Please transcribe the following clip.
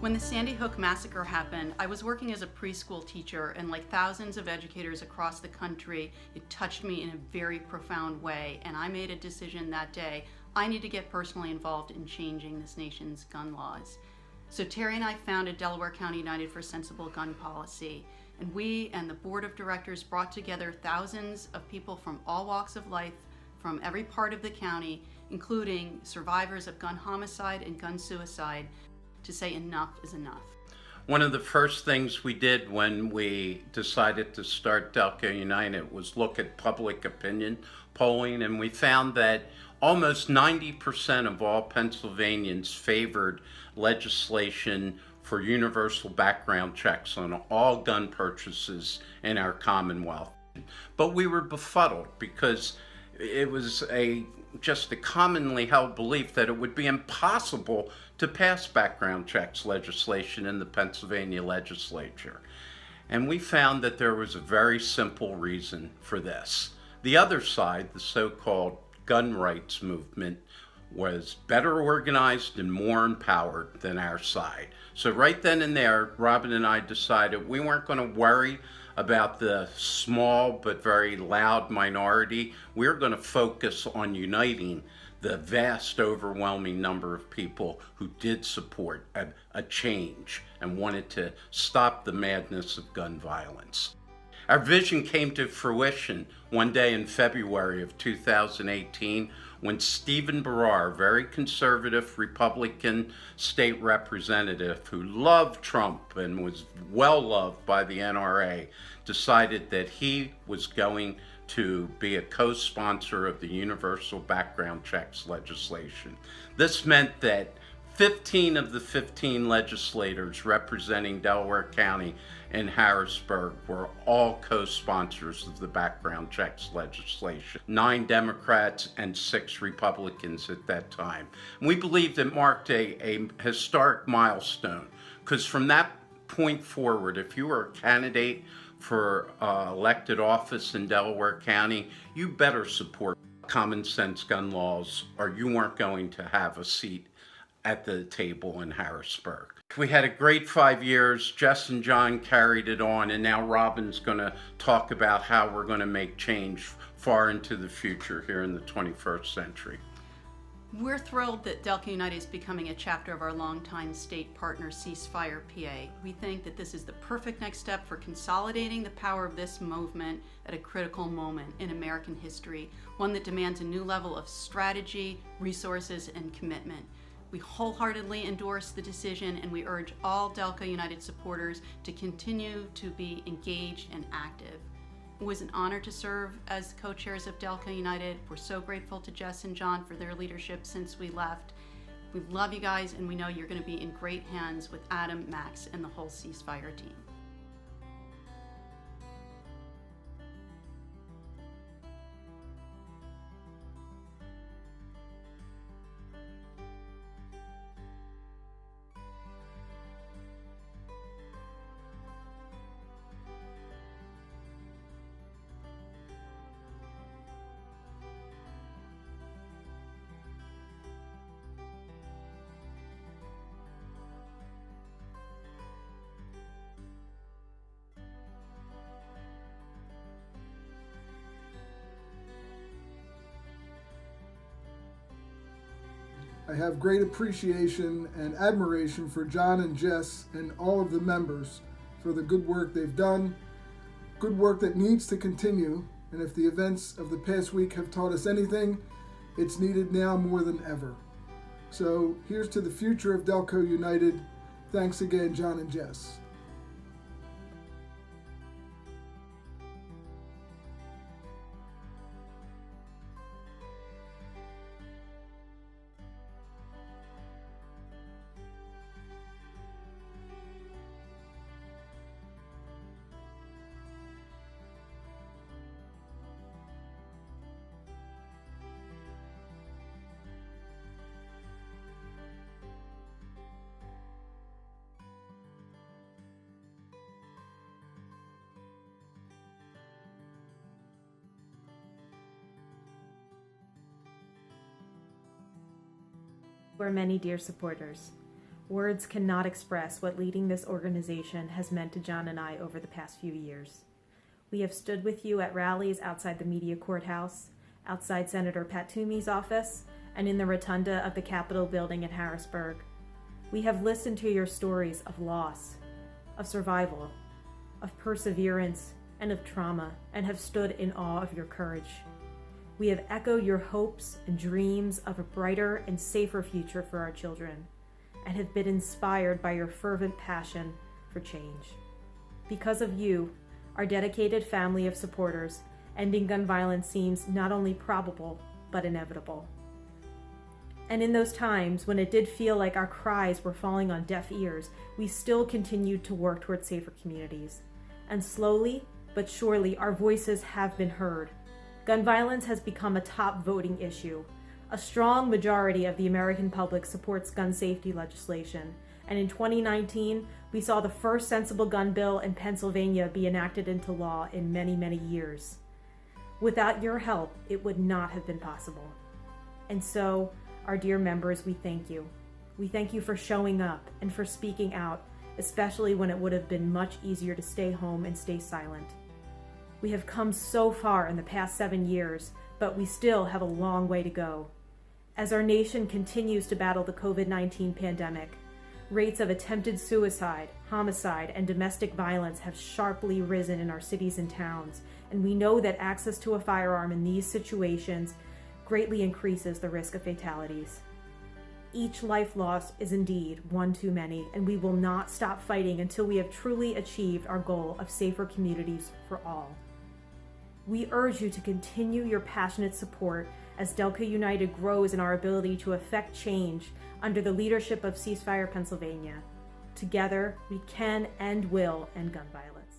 When the Sandy Hook massacre happened, I was working as a preschool teacher, and like thousands of educators across the country, it touched me in a very profound way, and I made a decision that day. I need to get personally involved in changing this nation's gun laws. So Terry and I founded Delaware County United for Sensible Gun Policy, and we and the board of directors brought together thousands of people from all walks of life, from every part of the county, including survivors of gun homicide and gun suicide, to say enough is enough. One of the first things we did when we decided to start Delco United was look at public opinion polling, and we found that almost 90% of all Pennsylvanians favored legislation for universal background checks on all gun purchases in our Commonwealth. But we were befuddled because it was just a commonly held belief that it would be impossible to pass background checks legislation in the Pennsylvania legislature. And we found that there was a very simple reason for this. The other side, the so-called gun rights movement, was better organized and more empowered than our side. So right then and there, Robin and I decided we weren't going to worry about the small but very loud minority. We're going to focus on uniting the vast, overwhelming number of people who did support a change and wanted to stop the madness of gun violence. Our vision came to fruition one day in February of 2018 when Stephen Barrar, very conservative Republican state representative who loved Trump and was well loved by the NRA, decided that he was going to be a co-sponsor of the universal background checks legislation. This meant that 15 of the 15 legislators representing Delaware County and Harrisburg were all co-sponsors of the background checks legislation. 9 Democrats and 6 Republicans at that time. And we believed it marked a historic milestone, because from that point forward, if you were a candidate for elected office in Delaware County, you better support common sense gun laws or you weren't going to have a seat at the table in Harrisburg. We had a great 5 years. Jess and John carried it on, and now Robin's going to talk about how we're going to make change far into the future here in the 21st century. We're thrilled that Delco United is becoming a chapter of our longtime state partner, Ceasefire PA. We think that this is the perfect next step for consolidating the power of this movement at a critical moment in American history, one that demands a new level of strategy, resources, and commitment. We wholeheartedly endorse the decision, and we urge all Delco United supporters to continue to be engaged and active. It was an honor to serve as co-chairs of Delco United. We're so grateful to Jess and John for their leadership since we left. We love you guys, and we know you're going to be in great hands with Adam, Max, and the whole Ceasefire team. I have great appreciation and admiration for John and Jess and all of the members for the good work they've done, good work that needs to continue, and if the events of the past week have taught us anything, it's needed now more than ever. So here's to the future of Delco United. Thanks again, John and Jess. Our many dear supporters. Words cannot express what leading this organization has meant to John and I over the past few years. We have stood with you at rallies outside the media courthouse, outside Senator Pat Toomey's office, and in the rotunda of the Capitol building in Harrisburg. We have listened to your stories of loss, of survival, of perseverance, and of trauma, and have stood in awe of your courage. We have echoed your hopes and dreams of a brighter and safer future for our children, and have been inspired by your fervent passion for change. Because of you, our dedicated family of supporters, ending gun violence seems not only probable, but inevitable. And in those times when it did feel like our cries were falling on deaf ears, we still continued to work toward safer communities. And slowly but surely, our voices have been heard. Gun violence has become a top voting issue. A strong majority of the American public supports gun safety legislation, and in 2019, we saw the first sensible gun bill in Pennsylvania be enacted into law in many, many years. Without your help, it would not have been possible. And so, our dear members, we thank you. We thank you for showing up and for speaking out, especially when it would have been much easier to stay home and stay silent. We have come so far in the past 7 years, but we still have a long way to go. As our nation continues to battle the COVID-19 pandemic, rates of attempted suicide, homicide, and domestic violence have sharply risen in our cities and towns, and we know that access to a firearm in these situations greatly increases the risk of fatalities. Each life lost is indeed one too many, and we will not stop fighting until we have truly achieved our goal of safer communities for all. We urge you to continue your passionate support as Delco United grows in our ability to effect change under the leadership of Ceasefire Pennsylvania. Together, we can and will end gun violence.